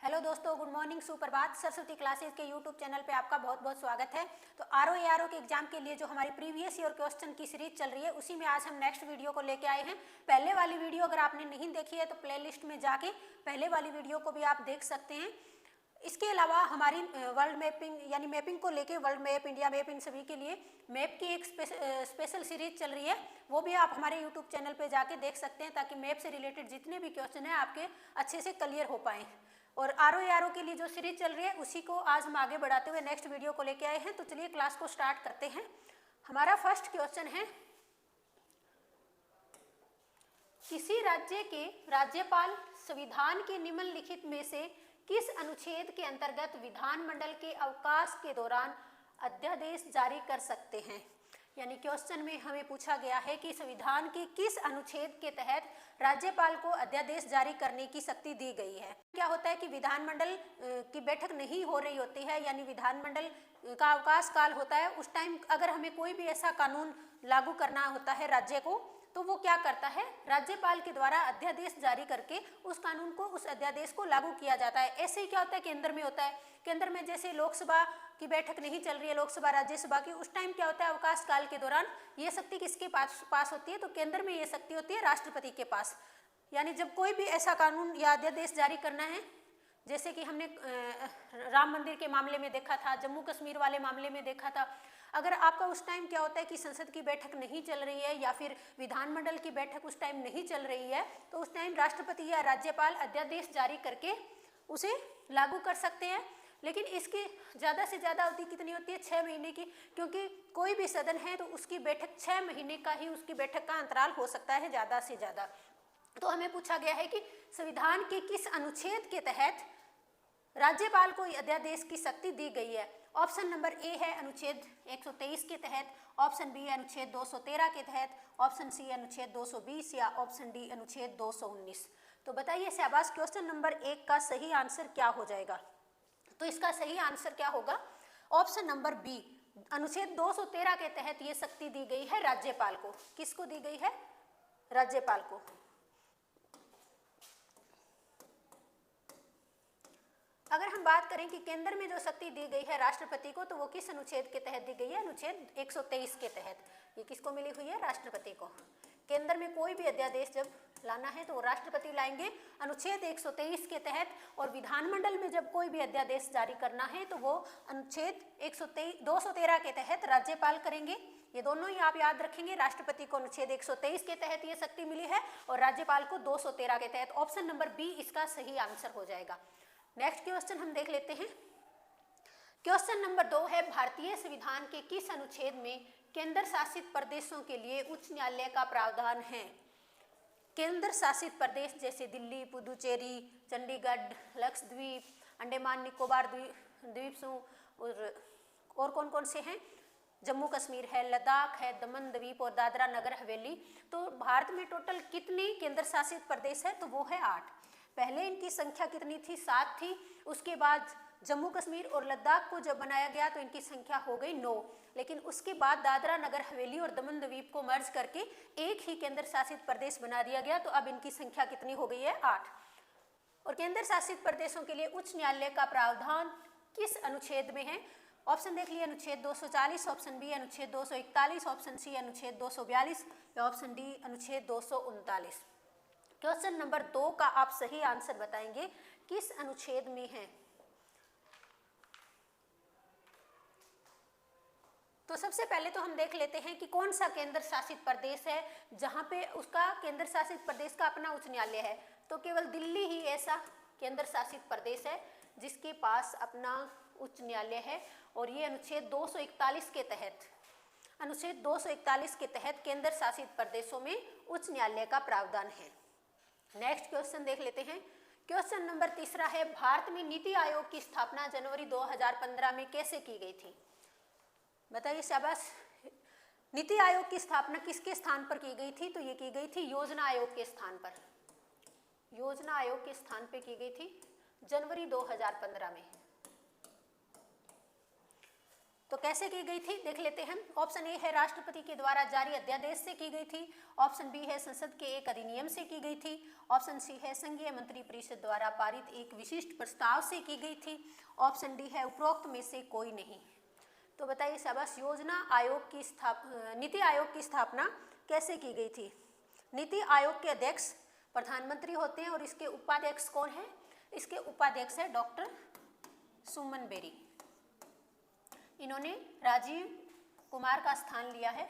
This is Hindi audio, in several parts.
हेलो दोस्तों, गुड मॉर्निंग, सुप्रभात। सरस्वती क्लासेस के यूट्यूब चैनल पे आपका बहुत बहुत स्वागत है। तो आरओ के एग्जाम के लिए जो हमारी प्रीवियस ईयर क्वेश्चन की सीरीज चल रही है, उसी में आज हम नेक्स्ट वीडियो को लेके आए हैं। पहले वाली वीडियो अगर आपने नहीं देखी है तो प्लेलिस्ट में जाके पहले वाली वीडियो को भी आप देख सकते हैं। इसके अलावा हमारी वर्ल्ड मैपिंग यानी मैपिंग को लेके वर्ल्ड मैप, इंडिया मैप, इन सभी के लिए मैप की एक स्पेशल सीरीज चल रही है, वो भी आप हमारे यूट्यूब चैनल पे जाके देख सकते हैं, ताकि मैप से रिलेटेड जितने भी क्वेश्चन हैं आपके अच्छे से क्लियर हो पाएँ। और आरओ के लिए जो सीरीज चल रही है उसी को आज हम आगे बढ़ाते हुए नेक्स्ट वीडियो को लेके आए हैं। तो चलिए क्लास को स्टार्ट करते हैं। हमारा फर्स्ट क्वेश्चन है, किसी राज्य के राज्यपाल संविधान के निम्नलिखित में से किस अनुच्छेद के अंतर्गत विधानमंडल के अवकाश के दौरान अध्यादेश जारी कर सकते हैं। यानी क्वेश्चन में हमें पूछा गया है कि संविधान के किस अनुच्छेद के तहत राज्यपाल को अध्यादेश जारी करने की शक्ति दी गई है। क्या होता है कि विधानमंडल की बैठक नहीं हो रही होती है, यानी विधानमंडल का अवकाश काल होता है, उस टाइम अगर हमें कोई भी ऐसा कानून लागू करना होता है राज्य को, तो वो क्या करता है, राज्यपाल के द्वारा अध्यादेश जारी करके उस कानून को, उस अध्यादेश को लागू किया जाता है। ऐसे ही क्या होता है, केंद्र में होता है। केंद्र में जैसे लोकसभा की बैठक नहीं चल रही है, लोकसभा राज्यसभा की, उस टाइम क्या होता है, अवकाश काल के दौरान ये शक्ति किसके पास होती है, तो केंद्र में ये शक्ति होती है राष्ट्रपति के पास। यानी जब कोई भी ऐसा कानून या अध्यादेश जारी करना है, जैसे कि हमने राम मंदिर के मामले में देखा था, जम्मू कश्मीर वाले मामले में देखा था, अगर आपका उस टाइम क्या होता है कि संसद की बैठक नहीं चल रही है या फिर विधानमंडल की बैठक उस टाइम नहीं चल रही है, तो उस टाइम राष्ट्रपति या राज्यपाल अध्यादेश जारी करके उसे लागू कर सकते हैं। लेकिन इसकी ज़्यादा से ज़्यादा अवधि कितनी होती है, 6 महीने की, क्योंकि कोई भी सदन है तो उसकी बैठक 6 महीने का ही उसकी बैठक का अंतराल हो सकता है ज़्यादा से ज़्यादा। तो हमें पूछा गया है कि संविधान के किस अनुच्छेद के तहत राज्यपाल को अध्यादेश की शक्ति दी गई है। ऑप्शन नंबर ए है अनुच्छेद 123 के तहत, ऑप्शन बी अनुच्छेद 213 के तहत, ऑप्शन सी अनुच्छेद 220 या ऑप्शन डी अनुच्छेद 219। तो बताइए शाबाश, क्वेश्चन नंबर 1 का सही आंसर क्या हो जाएगा। तो इसका सही आंसर क्या होगा, ऑप्शन नंबर बी, अनुच्छेद 213 के तहत ये शक्ति दी गई है राज्यपाल को। किसको दी गई है, राज्यपाल को। अगर हम बात करें कि केंद्र में जो शक्ति दी गई है राष्ट्रपति को, तो वो किस अनुच्छेद के तहत दी गई है, अनुच्छेद 123 के तहत। ये किसको मिली हुई है, राष्ट्रपति को। केंद्र में कोई भी अध्यादेश जब लाना है तो वो राष्ट्रपति लाएंगे अनुच्छेद 123 के तहत, और विधानमंडल में जब कोई भी अध्यादेश जारी करना है तो वो अनुच्छेद 213 के तहत राज्यपाल करेंगे। ये दोनों ही आप याद रखेंगे, राष्ट्रपति को अनुच्छेद 123 के तहत ये शक्ति मिली है और राज्यपाल को 213 के तहत। ऑप्शन नंबर बी इसका सही आंसर हो जाएगा। नेक्स्ट क्वेश्चन हम देख लेते हैं। क्वेश्चन नंबर 2 है, भारतीय संविधान के किस अनुच्छेद में केंद्र शासित प्रदेशों के लिए उच्च न्यायालय का प्रावधान है। केंद्र शासित प्रदेश जैसे दिल्ली, पुदुचेरी, चंडीगढ़, लक्षद्वीप, अंडमान निकोबार द्वीप समूह और कौन कौन से हैं, जम्मू कश्मीर है, लद्दाख है, दमन द्वीप और दादरा नगर हवेली। तो भारत में टोटल कितने केंद्र शासित प्रदेश है, तो वो है 8। पहले इनकी संख्या कितनी थी, 7 थी। उसके बाद जम्मू कश्मीर और लद्दाख को जब बनाया गया तो इनकी संख्या हो गई 9। लेकिन उसके बाद दादरा नगर हवेली और दमन द्वीप को मर्ज करके एक ही केंद्र शासित प्रदेश बना दिया गया, तो अब इनकी संख्या कितनी हो गई है, 8। और केंद्र शासित प्रदेशों के लिए उच्च न्यायालय का प्रावधान किस अनुच्छेद में है। ऑप्शन देख लिए, अनुच्छेद 240, ऑप्शन बी अनुच्छेद 241, ऑप्शन सी अनुच्छेद 242 या ऑप्शन डी अनुच्छेद 239। क्वेश्चन नंबर 2 का आप सही आंसर बताएंगे, किस अनुच्छेद में है। तो सबसे पहले तो हम देख लेते हैं कि कौन सा केंद्र शासित प्रदेश है जहां पे उसका केंद्र शासित प्रदेश का अपना उच्च न्यायालय है। तो केवल दिल्ली ही ऐसा केंद्र शासित प्रदेश है जिसके पास अपना उच्च न्यायालय है, और ये अनुच्छेद 241 के तहत, अनुच्छेद 241 के तहत केंद्र शासित प्रदेशों में उच्च न्यायालय का प्रावधान है। नेक्स्ट क्वेश्चन देख लेते हैं। क्वेश्चन नंबर 3 है, भारत में नीति आयोग की स्थापना जनवरी 2015 में कैसे की गई थी। बताइए शाबाश, नीति आयोग की स्थापना किसके स्थान पर की गई थी, तो ये की गई थी योजना आयोग के स्थान पर। योजना आयोग के स्थान पर की गई थी जनवरी 2015 में। तो कैसे की गई थी देख लेते हैं। ऑप्शन ए है राष्ट्रपति के द्वारा जारी अध्यादेश से की गई थी। ऑप्शन बी है संसद के एक अधिनियम से की गई थी। ऑप्शन सी है संघीय मंत्री परिषद द्वारा पारित एक विशिष्ट प्रस्ताव से की गई थी। ऑप्शन डी है उपरोक्त में से कोई नहीं। तो बताइए शाबाश, नीति आयोग की स्थापना कैसे की गई थी? नीति आयोग के अध्यक्ष प्रधानमंत्री होते हैं और इसके उपाध्यक्ष कौन है? इसके उपाध्यक्ष है डॉक्टर सुमन बेरी। इन्होंने राजीव कुमार का स्थान लिया है।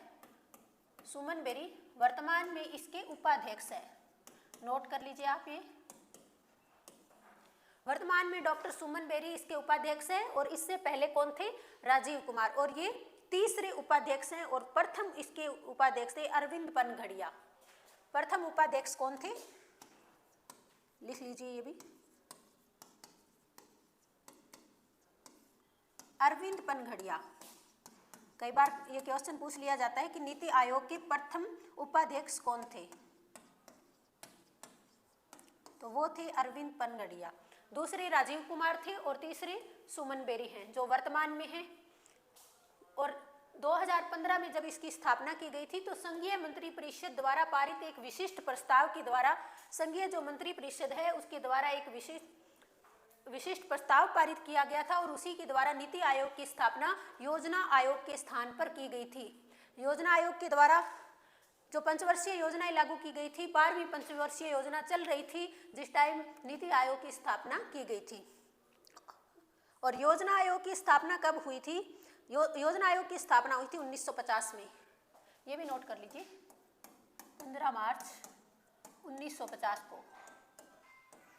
सुमन बेरी वर्तमान में इसके उपाध्यक्ष है, नोट कर लीजिए आप ये। वर्तमान में डॉक्टर सुमन बेरी इसके उपाध्यक्ष है और इससे पहले कौन थे? राजीव कुमार, और ये तीसरे उपाध्यक्ष हैं। और प्रथम इसके उपाध्यक्ष थे अरविंद पनघड़िया। प्रथम उपाध्यक्ष कौन थे? लिख लीजिए ये भी, अरविंद पनघड़िया। कई बार ये क्वेश्चन पूछ लिया जाता है कि नीति आयोग के प्रथम उपाध्यक्ष कौन थे, तो वो थे अरविंद पनघड़िया। दूसरे राजीव कुमार थे और तीसरे सुमन बेरी हैं जो वर्तमान में हैं। और 2015 में जब इसकी स्थापना की गई थी तो संघीय मंत्री परिषद द्वारा पारित एक विशिष्ट प्रस्ताव के द्वारा, संघीय जो मंत्री परिषद है उसके द्वारा एक विशिष्ट प्रस्ताव पारित किया गया था और उसी के द्वारा नीति आयोग की स्थापना योजना आयोग के स्थान पर की गई थी। योजना आयोग के द्वारा जो पंचवर्षीय योजनाएं लागू की गई थी, 12वीं पंचवर्षीय योजना चल रही थी जिस टाइम नीति आयोग की स्थापना की गई थी। और योजना आयोग की स्थापना कब हुई थी? योजना आयोग की स्थापना हुई थी 1950 में। ये भी नोट कर लीजिए, 15 मार्च 1950 को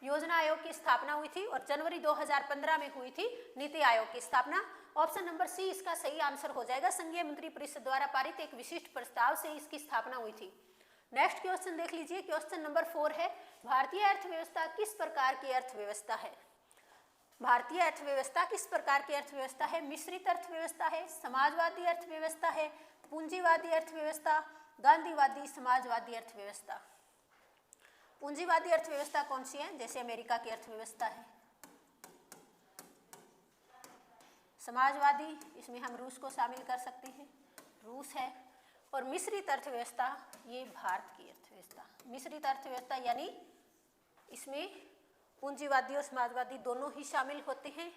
योजना आयोग की स्थापना हुई थी और जनवरी 2015 में हुई थी नीति आयोग की स्थापना। ऑप्शन नंबर सी इसका सही आंसर हो जाएगा। संघीय मंत्री परिषद द्वारा पारित एक विशिष्ट प्रस्ताव से इसकी स्थापना हुई थी। नेक्स्ट क्वेश्चन देख लीजिए, क्वेश्चन नंबर 4 है, भारतीय अर्थव्यवस्था किस प्रकार की अर्थव्यवस्था है? भारतीय अर्थव्यवस्था किस प्रकार की अर्थव्यवस्था है? मिश्रित अर्थव्यवस्था है, समाजवादी अर्थव्यवस्था है, पूंजीवादी अर्थव्यवस्था, गांधीवादी समाजवादी अर्थव्यवस्था। पूंजीवादी अर्थव्यवस्था कौन सी है? जैसे अमेरिका की अर्थव्यवस्था है। समाजवादी, इसमें हम रूस को शामिल कर सकते हैं, रूस है। और मिश्रित अर्थव्यवस्था, ये भारत की अर्थव्यवस्था। मिश्रित अर्थव्यवस्था यानी इसमें पूंजीवादी और समाजवादी दोनों ही शामिल होते हैं,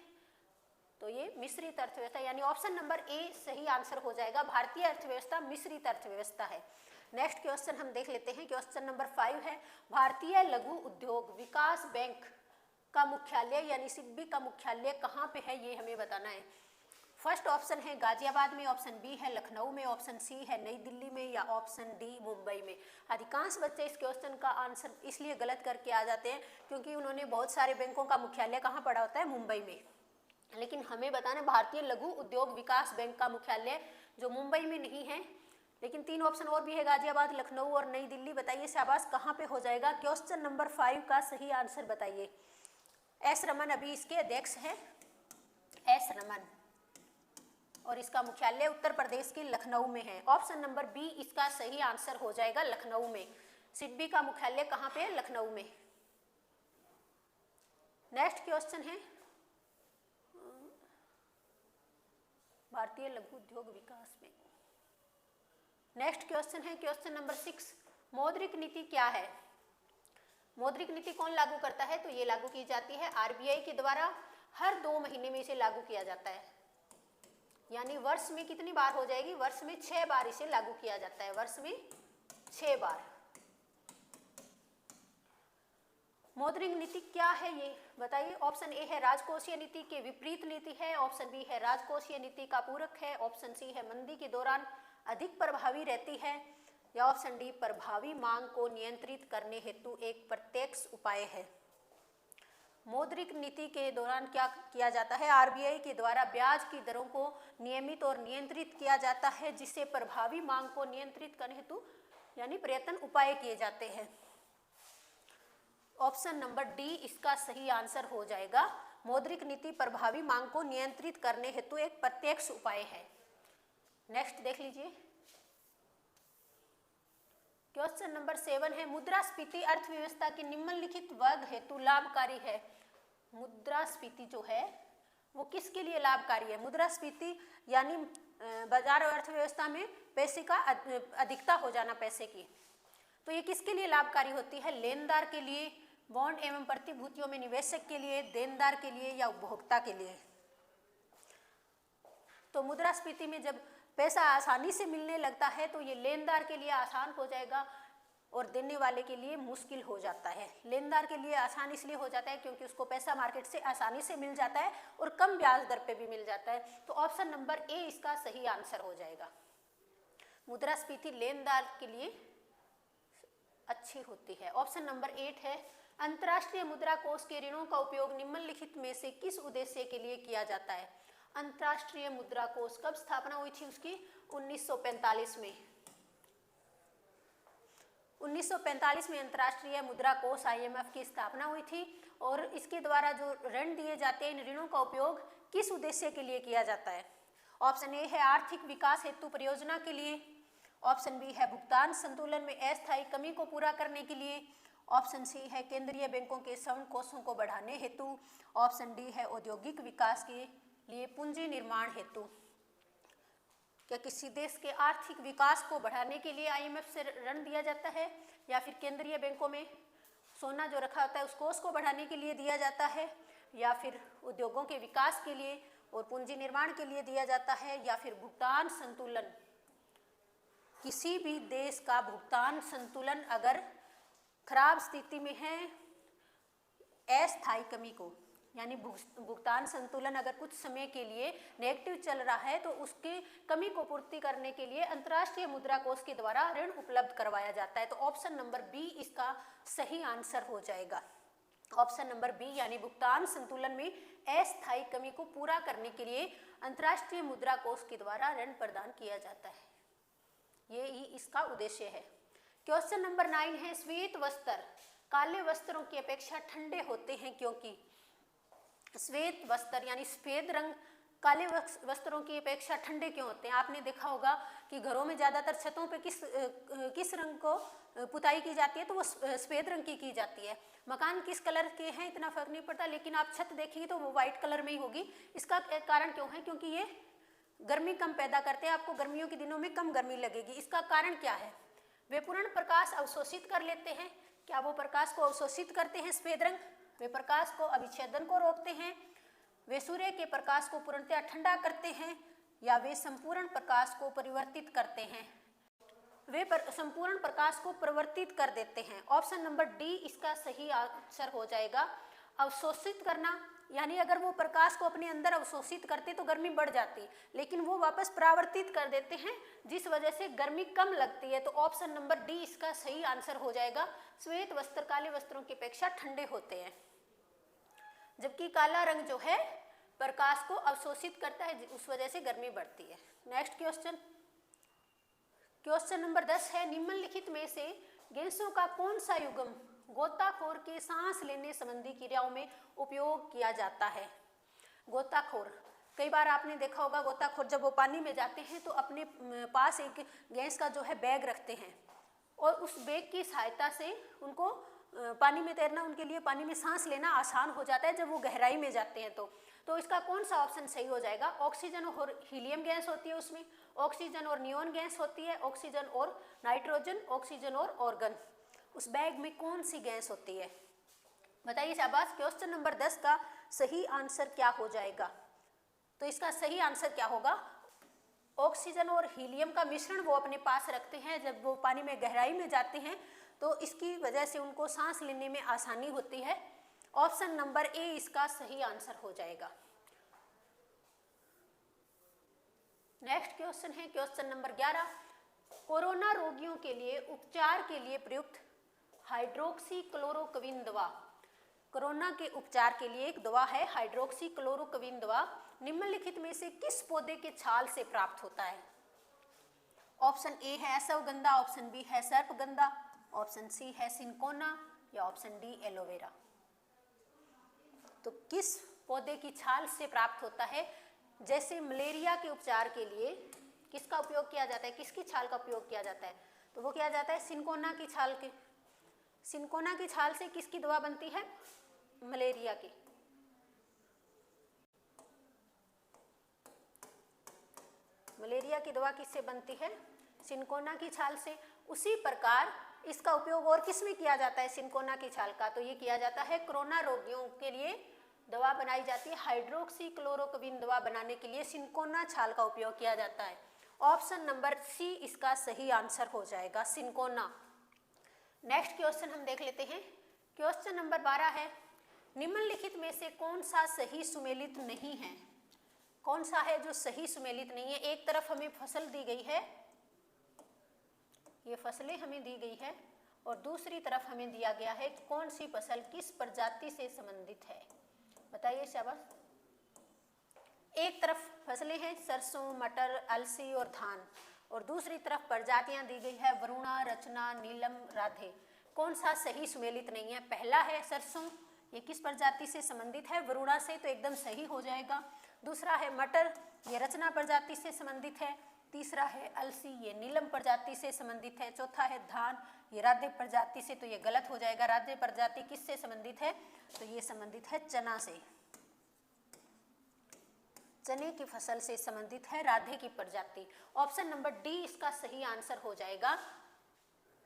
तो ये मिश्रित अर्थव्यवस्था यानी ऑप्शन नंबर ए सही आंसर हो जाएगा। भारतीय अर्थव्यवस्था मिश्रित अर्थव्यवस्था है। नेक्स्ट क्वेश्चन हम देख लेते हैं, क्वेश्चन नंबर 5 है, भारतीय लघु उद्योग विकास बैंक का मुख्यालय यानी सिडबी का मुख्यालय कहाँ पे है, ये हमें बताना है। फर्स्ट ऑप्शन है गाजियाबाद में, ऑप्शन बी है लखनऊ में, ऑप्शन सी है नई दिल्ली में, या ऑप्शन डी मुंबई में। अधिकांश बच्चे इस क्वेश्चन का आंसर इसलिए गलत करके आ जाते हैं क्योंकि उन्होंने बहुत सारे बैंकों का मुख्यालय कहाँ पड़ा होता है? मुंबई में। लेकिन हमें बताना भारतीय लघु उद्योग विकास बैंक का मुख्यालय जो मुंबई में नहीं है, लेकिन 3 ऑप्शन और भी है, गाजियाबाद, लखनऊ और नई दिल्ली। बताइए शाबाश, कहाँ पे हो जाएगा? क्वेश्चन नंबर 5 का सही आंसर बताइए। एस रमन अभी इसके अध्यक्ष हैं, एस रमन, और इसका मुख्यालय उत्तर प्रदेश के लखनऊ में है। ऑप्शन नंबर बी इसका सही आंसर हो जाएगा, लखनऊ में। सिडबी का मुख्यालय कहाँ पे है? लखनऊ में। नेक्स्ट क्वेश्चन है भारतीय लघु उद्योग विकास बैंक। नेक्स्ट क्वेश्चन है क्वेश्चन नंबर 6, मौद्रिक नीति क्या है? मौद्रिक नीति कौन लागू करता है? तो ये लागू की जाती है आरबीआई के द्वारा। हर 2 महीने में इसे लागू किया जाता है, यानी वर्ष में कितनी बार हो जाएगी? वर्ष में 6 बार इसे लागू किया जाता है, वर्ष में 6 बार। मौद्रिक नीति क्या है ये बताइए। ऑप्शन ए है राजकोषीय नीति के विपरीत नीति है, ऑप्शन बी है राजकोषीय नीति का पूरक है, ऑप्शन सी है मंदी के दौरान अधिक प्रभावी रहती है, या ऑप्शन डी प्रभावी मांग को नियंत्रित करने हेतु एक प्रत्यक्ष उपाय है। मौद्रिक नीति के दौरान क्या किया जाता है? आरबीआई के द्वारा ब्याज की दरों को नियमित और नियंत्रित किया जाता है, जिससे प्रभावी मांग को नियंत्रित करने हेतु यानी प्रयत्न उपाय किए जाते हैं। ऑप्शन नंबर डी इसका सही आंसर हो जाएगा। मौद्रिक नीति प्रभावी मांग को नियंत्रित करने हेतु एक प्रत्यक्ष उपाय है। नेक्स्ट देख लीजिए, क्वेश्चन नंबर 7 है, मुद्रास्फीति अर्थव्यवस्था के निम्नलिखित वर्ग हेतु लाभकारी है। मुद्रास्फीति जो है वो किसके लिए लाभकारी है? मुद्रास्फीति यानी बाजार और अर्थव्यवस्था में पैसे का अधिकता हो जाना पैसे की, तो ये किसके लिए लाभकारी होती है? लेनदार के लिए, बॉन्ड एवं प्रतिभूतियों में निवेशक के लिए, देनदार के लिए या उपभोक्ता के लिए। तो मुद्रास्फीति में जब पैसा आसानी से मिलने लगता है तो ये लेनदार के लिए आसान हो जाएगा और देने वाले के लिए मुश्किल हो जाता है। लेनदार के लिए आसान इसलिए हो जाता है क्योंकि उसको पैसा मार्केट से आसानी से मिल जाता है और कम ब्याज दर पे भी मिल जाता है। तो ऑप्शन नंबर ए इसका सही आंसर हो जाएगा। मुद्रास्फीति लेनदार के लिए अच्छी होती है। ऑप्शन नंबर 8 है, अंतर्राष्ट्रीय मुद्रा कोष के ऋणों का उपयोग निम्नलिखित में से किस उद्देश्य के लिए किया जाता है? अंतर्राष्ट्रीय मुद्रा कोष कब स्थापना हुई थी उसकी? 1945 में। 1945 में अंतर्राष्ट्रीय मुद्रा कोष IMF की स्थापना हुई थी और इसके द्वारा जो ऋण दिए जाते हैं, इन ऋणों का उपयोग किस उद्देश्य के लिए किया जाता है? ऑप्शन ए है आर्थिक विकास हेतु परियोजना के लिए, ऑप्शन बी है भुगतान संतुलन में अस्थायी कमी को पूरा करने के लिए, ऑप्शन सी है केंद्रीय बैंकों के स्वर्ण कोषों को बढ़ाने हेतु, ऑप्शन डी है औद्योगिक विकास के लिए पूंजी निर्माण हेतु। क्या किसी देश के आर्थिक विकास को बढ़ाने के लिए IMF से ऋण दिया जाता है, या फिर केंद्रीय बैंकों में सोना जो रखा होता है उस कोष को बढ़ाने के लिए दिया जाता है, या फिर उद्योगों के विकास के लिए और पूंजी निर्माण के लिए दिया जाता है, या फिर भुगतान संतुलन? किसी भी देश का भुगतान संतुलन अगर खराब स्थिति में है, अस्थायी कमी को यानी भुगतान संतुलन अगर कुछ समय के लिए नेगेटिव चल रहा है तो उसकी कमी को पूर्ति करने के लिए अंतर्राष्ट्रीय मुद्रा कोष के द्वारा ऋण उपलब्ध करवाया जाता है। तो ऑप्शन नंबर बी इसका सही आंसर हो जाएगा। ऑप्शन नंबर बी यानी भुगतान संतुलन में अस्थायी कमी को पूरा करने के लिए अंतर्राष्ट्रीय मुद्रा कोष के द्वारा ऋण प्रदान किया जाता है, ये ही इसका उद्देश्य है। क्वेश्चन नंबर 9 है, श्वेत वस्त्र काले वस्त्रों की अपेक्षा ठंडे होते हैं क्योंकि? श्वेत वस्त्र यानी सफेद रंग काले वस्त्रों की अपेक्षा ठंडे क्यों होते हैं? आपने देखा होगा कि घरों में ज्यादातर छतों पे किस रंग को पुताई की जाती है, तो वो सफेद रंग की जाती है। मकान किस कलर के हैं इतना फर्क नहीं पड़ता, लेकिन आप छत देखेंगे तो वो व्हाइट कलर में ही होगी। इसका कारण क्यों है? क्योंकि ये गर्मी कम पैदा करते हैं, आपको गर्मियों के दिनों में कम गर्मी लगेगी। इसका कारण क्या है? वे पूर्ण प्रकाश अवशोषित कर लेते हैं। क्या वो प्रकाश को अवशोषित करते हैं सफेद रंग? वे प्रकाश को अभिच्छेदन को रोकते हैं। वे सूर्य के प्रकाश को पूर्णतः ठंडा करते हैं, या वे संपूर्ण प्रकाश को परिवर्तित करते हैं? वे संपूर्ण प्रकाश को परिवर्तित कर देते हैं। ऑप्शन नंबर डी इसका सही आंसर हो जाएगा। अवशोषित करना यानी अगर वो प्रकाश को अपने अंदर अवशोषित करते तो गर्मी बढ़ जाती, लेकिन वो वापस परावर्तित कर देते हैं जिस वजह से गर्मी कम लगती है। तो ऑप्शन नंबर डी इसका सही आंसर हो जाएगा। श्वेत वस्त्र काले वस्त्रों की अपेक्षा ठंडे होते हैं, जबकि काला रंग जो है प्रकाश को अवशोषित करता है, उस वजह से गर्मी बढ़ती है। नेक्स्ट क्वेश्चन, क्वेश्चन नंबर 10 है, निम्नलिखित में से गैसों का कौन सा युग्म गोताखोर के सांस लेने संबंधी क्रियाओं में उपयोग किया जाता है? गोताखोर, कई बार आपने देखा होगा गोताखोर जब वो पानी में जाते हैं तो अपने पास एक गैस का जो है बैग रखते हैं और उस बैग की सहायता से उनको पानी में तैरना, उनके लिए पानी में सांस लेना आसान हो जाता है जब वो गहराई में जाते हैं। तो इसका कौन सा ऑप्शन सही हो जाएगा? ऑक्सीजन और हीलियम गैस होती है उसमें, ऑक्सीजन और नियोन गैस होती है, ऑक्सीजन और नाइट्रोजन, ऑक्सीजन और ऑर्गन। उस बैग में कौन सी गैस होती है? बताइए शाबाश। क्वेश्चन नंबर 10 का सही आंसर क्या हो जाएगा? तो इसका सही आंसर क्या होगा? ऑक्सीजन और हीलियम का मिश्रण वो अपने पास रखते हैं जब वो पानी में गहराई में जाते हैं, तो इसकी वजह से उनको सांस लेने में आसानी होती है। ऑप्शन नंबर ए इसका सही आंसर हो जाएगा। नेक्स्ट क्वेश्चन है क्वेश्चन नंबर 11, कोरोना रोगियों के लिए उपचार के लिए प्रयुक्त हाइड्रोक्सी क्लोरोक्विन दवा। कोरोना के उपचार के लिए एक दवा है हाइड्रोक्सी क्लोरोक्विन दवा, निम्नलिखित में से किस पौधे के छाल से प्राप्त होता है? ऑप्शन ए है अश्वगंधा, ऑप्शन बी है सर्पगंधा, ऑप्शन सी है सिनकोना, या ऑप्शन डी एलोवेरा। तो किस पौधे की छाल से प्राप्त होता है? जैसे मलेरिया के उपचार के लिए किसका उपयोग किया जाता है, किसकी छाल का उपयोग किया जाता है? तो वो किया जाता है सिनकोना की छाल के। सिनकोना की छाल से किसकी दवा बनती है? मलेरिया की। चिकनगुनिया की दवा किससे बनती है? सिनकोना की छाल से। उसी प्रकार इसका उपयोग और किस में किया जाता है सिनकोना की छाल का? तो ये किया जाता है कोरोना रोगियों के लिए दवा बनाई जाती है। हाइड्रोक्सी क्लोरोक्विन दवा बनाने के लिए सिनकोना छाल का उपयोग किया जाता है। ऑप्शन नंबर सी इसका सही आंसर हो जाएगा, सिनकोना। नेक्स्ट क्वेश्चन हम देख लेते हैं। क्वेश्चन नंबर 12 है, निम्नलिखित में से कौन सा सही सुमेलित नहीं है? कौन सा है जो सही सुमेलित नहीं है? एक तरफ हमें फसल दी गई है, ये फसलें हमें दी गई है, और दूसरी तरफ हमें दिया गया है कौन सी फसल किस प्रजाति से संबंधित है। बताइए शाबाश। एक तरफ फसलें हैं सरसों, मटर, अलसी और धान, और दूसरी तरफ प्रजातियां दी गई है वरुणा, रचना, नीलम, राधे। कौन सा सही सुमेलित नहीं है? पहला है सरसों, ये किस प्रजाति से संबंधित है? वरुणा से, तो एकदम सही हो जाएगा। दूसरा है मटर, ये रचना प्रजाति से संबंधित है। तीसरा है अलसी, ये नीलम प्रजाति से संबंधित है। चौथा है धान, ये राधे प्रजाति से, तो ये गलत हो जाएगा। राधे प्रजाति किससे संबंधित है? तो ये संबंधित है चना से, चने की फसल से संबंधित है राधे की प्रजाति। ऑप्शन नंबर डी इसका सही आंसर हो जाएगा।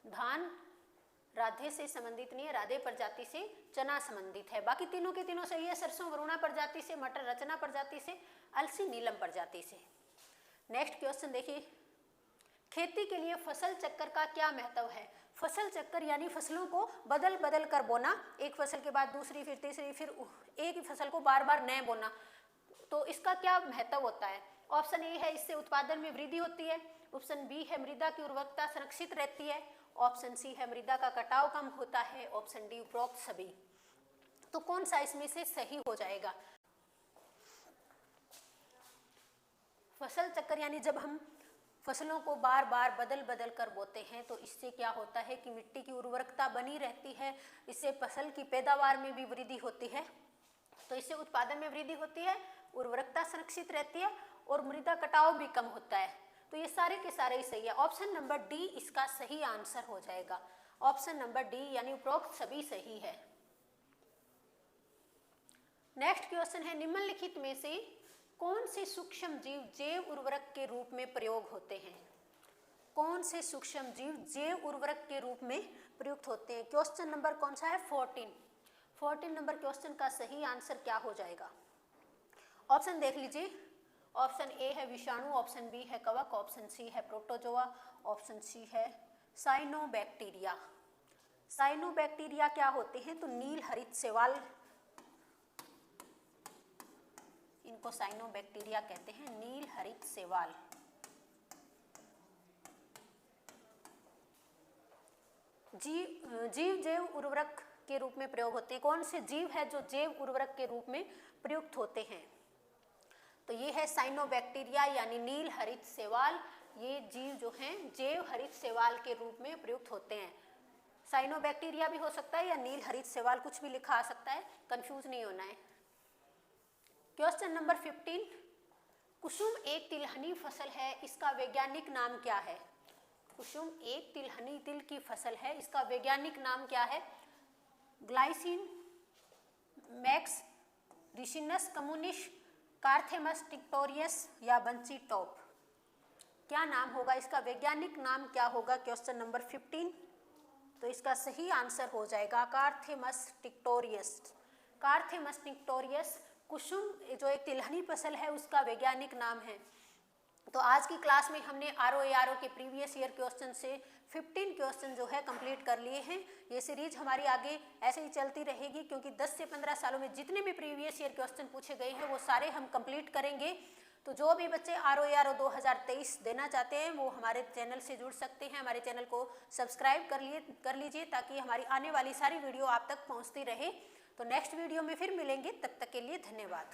धान राधे से संबंधित नहीं है, राधे प्रजाति से चना संबंधित है। बाकी तीनों के तीनों सही है। सरसों वरुणा प्रजाति से, मटर रचना प्रजाति से, अलसी नीलम प्रजाति से। नेक्स्ट क्वेश्चन देखिए, खेती के लिए फसल चक्र का क्या महत्व है? फसल चक्र यानी फसलों को बदल बदल कर बोना, एक फसल के बाद दूसरी, फिर तीसरी, फिर एक ही फसल को बार बार नए बोना, तो इसका क्या महत्व होता है? ऑप्शन ए है इससे उत्पादन में वृद्धि होती है। ऑप्शन बी है मृदा की उर्वरकता संरक्षित रहती है। ऑप्शन सी है मृदा का कटाव कम होता है। ऑप्शन डी उपरोक्त सभी। तो कौन सा इसमें से सही हो जाएगा? फसल चक्र यानी जब हम फसलों को बार बार बदल बदल कर बोते हैं तो इससे क्या होता है कि मिट्टी की उर्वरकता बनी रहती है, इससे फसल की पैदावार में भी वृद्धि होती है, तो इससे उत्पादन में वृद्धि होती है, उर्वरकता संरक्षित रहती है और मृदा कटाव भी कम होता है। तो ये सारे के सारे ही सही है। ऑप्शन नंबर डी इसका सही आंसर हो जाएगा। ऑप्शन नंबर डी यानी उपरोक्त सभी सही है। नेक्स्ट क्वेश्चन है, निम्नलिखित में से कौन से सूक्ष्म जीव जैव उर्वरक के रूप में प्रयोग होते हैं? कौन से सूक्ष्म जीव जैव उर्वरक के रूप में प्रयुक्त होते हैं? क्वेश्चन नंबर कौन सा है? 14 नंबर क्वेश्चन का सही आंसर क्या हो जाएगा? ऑप्शन देख लीजिए। ऑप्शन ए है विषाणु, ऑप्शन बी है कवक, ऑप्शन सी है प्रोटोजोआ, ऑप्शन सी है साइनोबैक्टीरिया। साइनोबैक्टीरिया क्या होते हैं? तो नील हरित शैवाल, इनको साइनोबैक्टीरिया कहते हैं, नील हरित शैवाल। जीव जैव उर्वरक के रूप में प्रयोग होते हैं। कौन से जीव है जो जैव उर्वरक के रूप में प्रयुक्त होते हैं? तो ये है साइनोबैक्टीरिया यानी नील हरित शैवाल। ये जीव जो हैं जैव हरित शैवाल के रूप में प्रयुक्त होते हैं। साइनोबैक्टीरिया भी हो सकता है या नील हरित शैवाल, कुछ भी लिखा आ सकता है, कंफ्यूज नहीं होना है। क्वेश्चन नंबर 15, कुसुम एक तिलहनी फसल है, इसका वैज्ञानिक नाम क्या है? कुसुम एक तिलहनी तिल की फसल है, इसका वैज्ञानिक नाम क्या है? ग्लाइसिन मैक्स, रिसिनस कम्युनिस, कार्थेमस टिक्टोरियस या बंसी टॉप। क्या नाम होगा इसका? वैज्ञानिक नाम क्या होगा? Question number 15। तो इसका सही आंसर हो जाएगा कार्थेमस टिक्टोरियस। कार्थेमस टिक्टोरियस कुसुम जो एक तिलहनी फसल है उसका वैज्ञानिक नाम है। तो आज की क्लास में हमने आरओ के प्रीवियस ईयर क्वेश्चन से 15 क्वेश्चन जो है कंप्लीट कर लिए हैं। ये सीरीज हमारी आगे ऐसे ही चलती रहेगी क्योंकि 10 से 15 सालों में जितने भी प्रीवियस ईयर क्वेश्चन पूछे गए हैं वो सारे हम कंप्लीट करेंगे। तो जो भी बच्चे आरओ 2023 देना चाहते हैं वो हमारे चैनल से जुड़ सकते हैं। हमारे चैनल को सब्सक्राइब कर लीजिए ताकि हमारी आने वाली सारी वीडियो आप तक पहुँचती रहे। तो नेक्स्ट वीडियो में फिर मिलेंगे, तब तक के लिए धन्यवाद।